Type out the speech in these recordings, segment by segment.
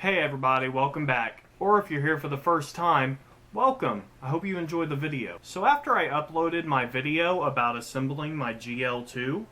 Hey everybody, welcome back. Or if you're here for the first time, welcome. I hope you enjoyed the video. So after I uploaded my video about assembling my GL2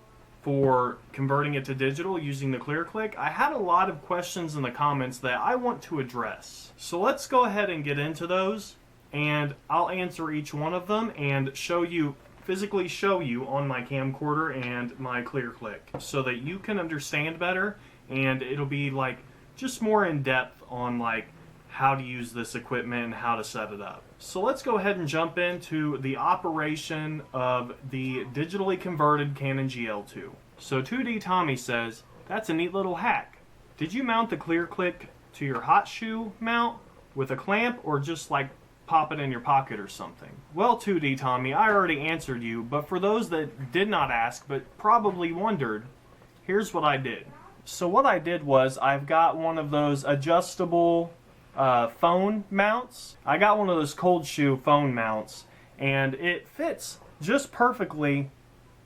for converting it to digital using the ClearClick, I had a lot of questions in the comments that I want to address. So let's go ahead and get into those, and I'll answer each one of them and physically show you on my camcorder and my ClearClick so that you can understand better, and it'll be like just more in depth on like how to use this equipment and how to set it up. So let's go ahead and jump into the operation of the digitally converted Canon GL2. So 2D Tommy says, that's a neat little hack. Did you mount the ClearClick to your hot shoe mount with a clamp, or just like pop it in your pocket or something? Well, 2D Tommy, I already answered you, but for those that did not ask but probably wondered, here's what I did. So what I did was, I've got one of those adjustable phone mounts. I got one of those cold shoe phone mounts, and it fits just perfectly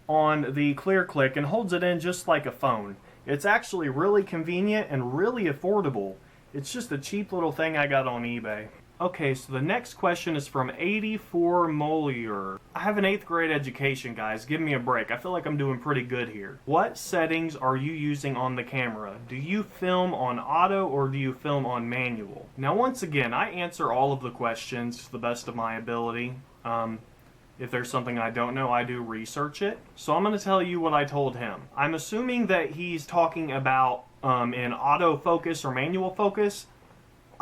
on the ClearClick and holds it in just like a phone. It's actually really convenient and really affordable. It's just a cheap little thing I got on eBay. Okay, so the next question is from 84 Molier. I have an 8th grade education, guys. Give me a break. I feel like I'm doing pretty good here. What settings are you using on the camera? Do you film on auto or do you film on manual? Now, once again, I answer all of the questions to the best of my ability. If there's something I don't know, I do research it. So I'm going to tell you what I told him. I'm assuming that he's talking about in autofocus or manual focus.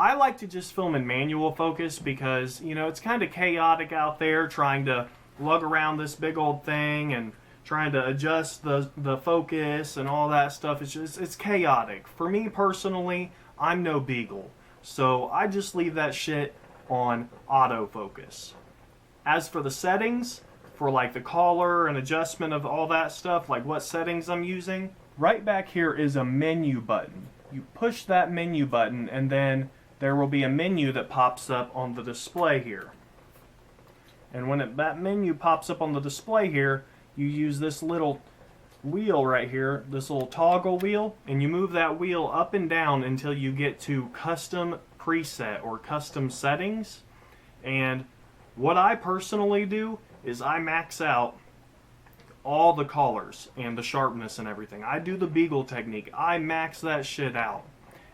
I like to just film in manual focus because, you know, it's kind of chaotic out there trying to lug around this big old thing and trying to adjust the focus and all that stuff. It's chaotic. For me personally, I'm no beagle. So I just leave that shit on autofocus. As for the settings, for like the color and adjustment of all that stuff, like what settings I'm using, right back here is a menu button. You push that menu button and then there will be a menu that pops up on the display here. And when that menu pops up on the display here, you use this little wheel right here, this little toggle wheel, and you move that wheel up and down until you get to custom preset or custom settings. And what I personally do is I max out all the colors and the sharpness and everything. I do the Beagle technique. I max that shit out.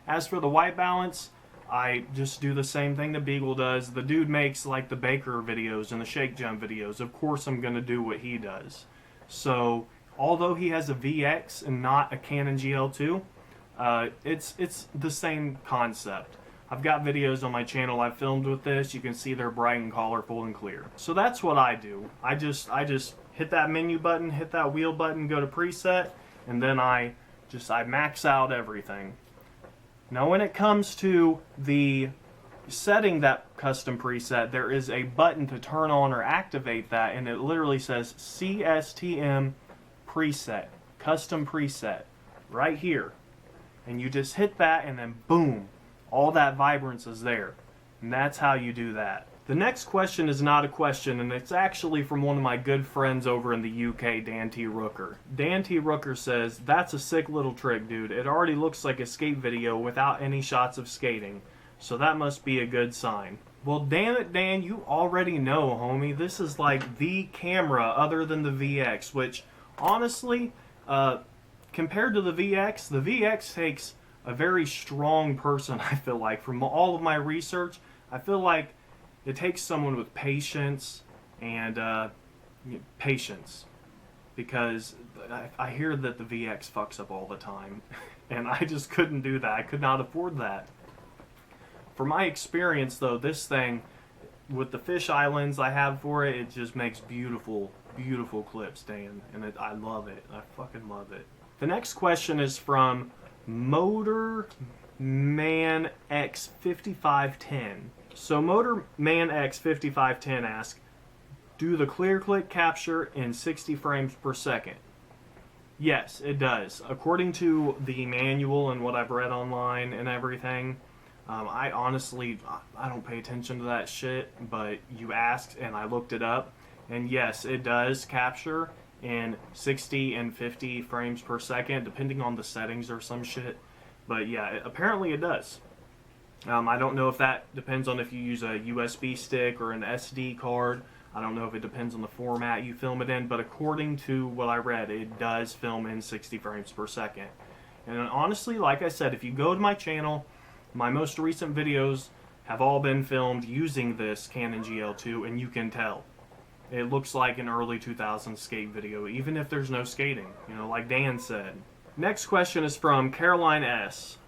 As for the white balance, I just do the same thing that Beagle does. The dude makes like the Baker videos and the shake jump videos. Of course I'm going to do what he does. So although he has a VX and not a Canon GL2, it's the same concept. I've got videos on my channel I've filmed with this. You can see they're bright and colorful and clear. So that's what I do. I just hit that menu button, hit that wheel button, go to preset, and then I max out everything. Now when it comes to the setting that custom preset, there is a button to turn on or activate that, and it literally says CSTM preset, custom preset, right here. And you just hit that and then boom, all that vibrance is there. And that's how you do that. The next question is not a question, and it's actually from one of my good friends over in the UK, Dan T. Rooker. Dan T. Rooker says, that's a sick little trick, dude. It already looks like a skate video without any shots of skating. So that must be a good sign. Well, damn it, Dan, you already know, homie. This is like the camera other than the VX, which, honestly, compared to the VX takes a very strong person, I feel like. From all of my research, I feel like it takes someone with patience and patience, because I hear that the VX fucks up all the time, and I just couldn't do that. I could not afford that. For my experience, though, this thing, with the fisheye lens I have for it, it just makes beautiful, beautiful clips, Dan, and I love it. I fucking love it. The next question is from Motorman X5510. So Motorman X5510 asks, do the ClearClick capture in 60 frames per second? Yes, it does. According to the manual and what I've read online and everything, I honestly, I don't pay attention to that shit, but you asked and I looked it up, and yes, it does capture in 60 and 50 frames per second, depending on the settings or some shit. But yeah, apparently it does. I don't know if that depends on if you use a USB stick or an SD card. I don't know if it depends on the format you film it in, but according to what I read, it does film in 60 frames per second. And honestly, like I said, if you go to my channel, my most recent videos have all been filmed using this Canon GL2, and you can tell. It looks like an early 2000s skate video, even if there's no skating, you know, like Dan said. Next question is from Caroline S.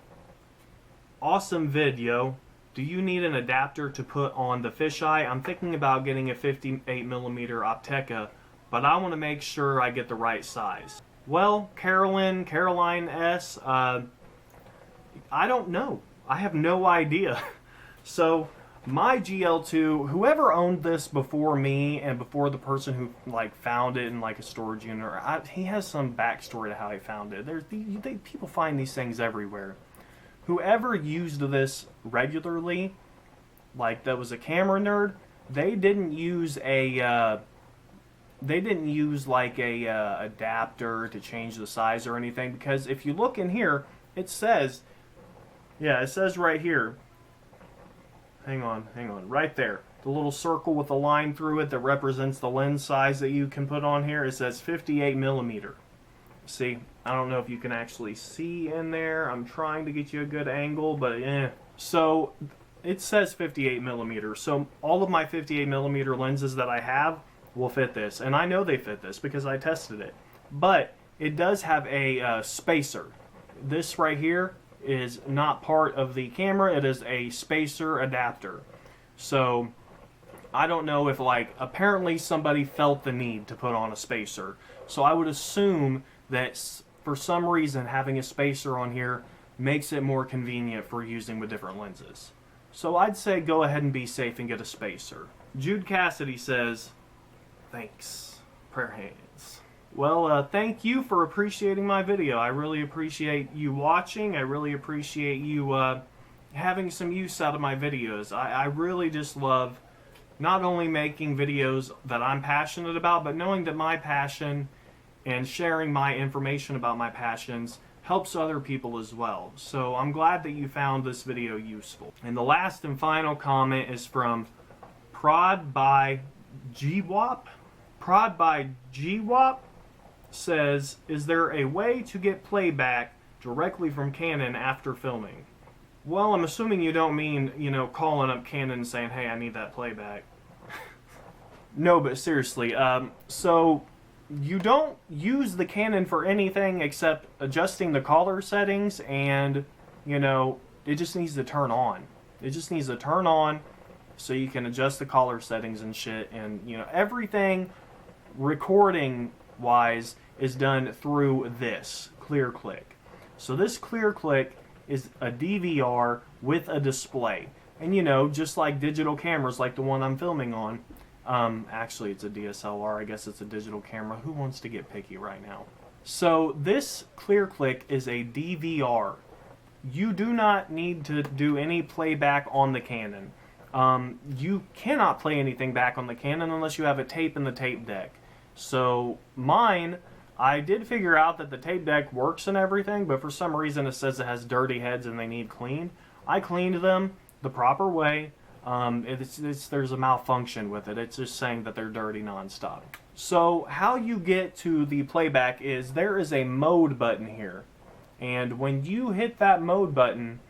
Awesome video. Do you need an adapter to put on the fisheye? I'm thinking about getting a 58mm Optica, but I want to make sure I get the right size. Well, Caroline S., I don't know. I have no idea. So, my GL2, whoever owned this before me and before the person who found it in a storage unit, he has some backstory to how he found it. People find these things everywhere. Whoever used this regularly, that was a camera nerd, they didn't use a adapter to change the size or anything, because if you look in here, it says right here. Hang on, right there. The little circle with a line through it that represents the lens size that you can put on here, it says 58mm. See, I don't know if you can actually see in there. I'm trying to get you a good angle, but So, it says 58mm. So, all of my 58mm lenses that I have will fit this. And I know they fit this because I tested it. But, it does have a spacer. This right here is not part of the camera. It is a spacer adapter. So, I don't know if apparently somebody felt the need to put on a spacer. So I would assume that for some reason having a spacer on here makes it more convenient for using with different lenses. So I'd say go ahead and be safe and get a spacer. Jude Cassidy says, thanks. Prayer hands. Well, thank you for appreciating my video. I really appreciate you watching. I really appreciate you having some use out of my videos. I really just love not only making videos that I'm passionate about, but knowing that my passion and sharing my information about my passions helps other people as well. So I'm glad that you found this video useful. And the last and final comment is from Prod by GWAP. Prod by GWAP says, is there a way to get playback directly from Canon after filming? Well, I'm assuming you don't mean, calling up Canon and saying, hey, I need that playback. No, but seriously, so you don't use the Canon for anything except adjusting the color settings, and, it just needs to turn on. It just needs to turn on so you can adjust the color settings and shit, and, everything recording-wise is done through this ClearClick. So this ClearClick is a DVR with a display. And just like digital cameras like the one I'm filming on, actually it's a DSLR, I guess it's a digital camera. Who wants to get picky right now? So this ClearClick is a DVR. You do not need to do any playback on the Canon. You cannot play anything back on the Canon unless you have a tape in the tape deck. So mine, I did figure out that the tape deck works and everything, but for some reason it says it has dirty heads and they need cleaned. I cleaned them the proper way. There's a malfunction with it. It's just saying that they're dirty nonstop. So how you get to the playback is there is a mode button here. And when you hit that mode button,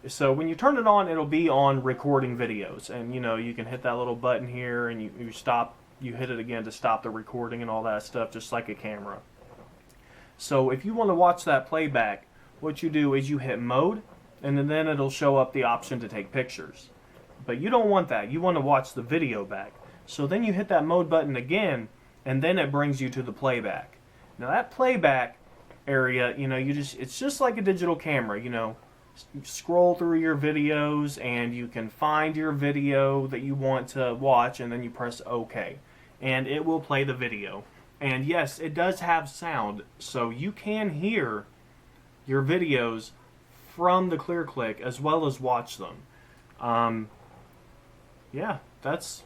so when you turn it on, it'll be on recording videos. And you can hit that little button here and you stop. You hit it again to stop the recording and all that stuff, just like a camera. So if you want to watch that playback, what you do is you hit mode, and then it'll show up the option to take pictures. But you don't want that. You want to watch the video back. So then you hit that mode button again, and then it brings you to the playback. Now that playback area, it's just like a digital camera. You scroll through your videos, and you can find your video that you want to watch, and then you press OK. And it will play the video. And yes, it does have sound, so you can hear your videos from the ClearClick as well as watch them. Yeah, that's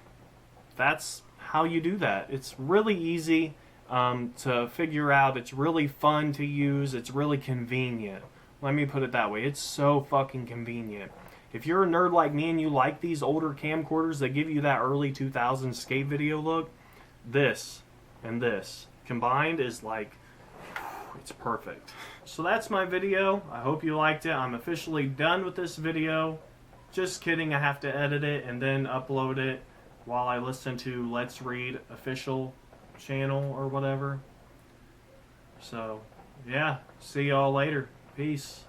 how you do that. It's really easy to figure out. It's really fun to use. It's really convenient. Let me put it that way. It's so fucking convenient. If you're a nerd like me and you like these older camcorders that give you that early 2000s skate video look, this and this combined is like, it's perfect. So that's my video. I hope you liked it. I'm officially done with this video. Just kidding, I have to edit it and then upload it while I listen to Let's Read official channel or whatever. So, yeah, see y'all later. Peace.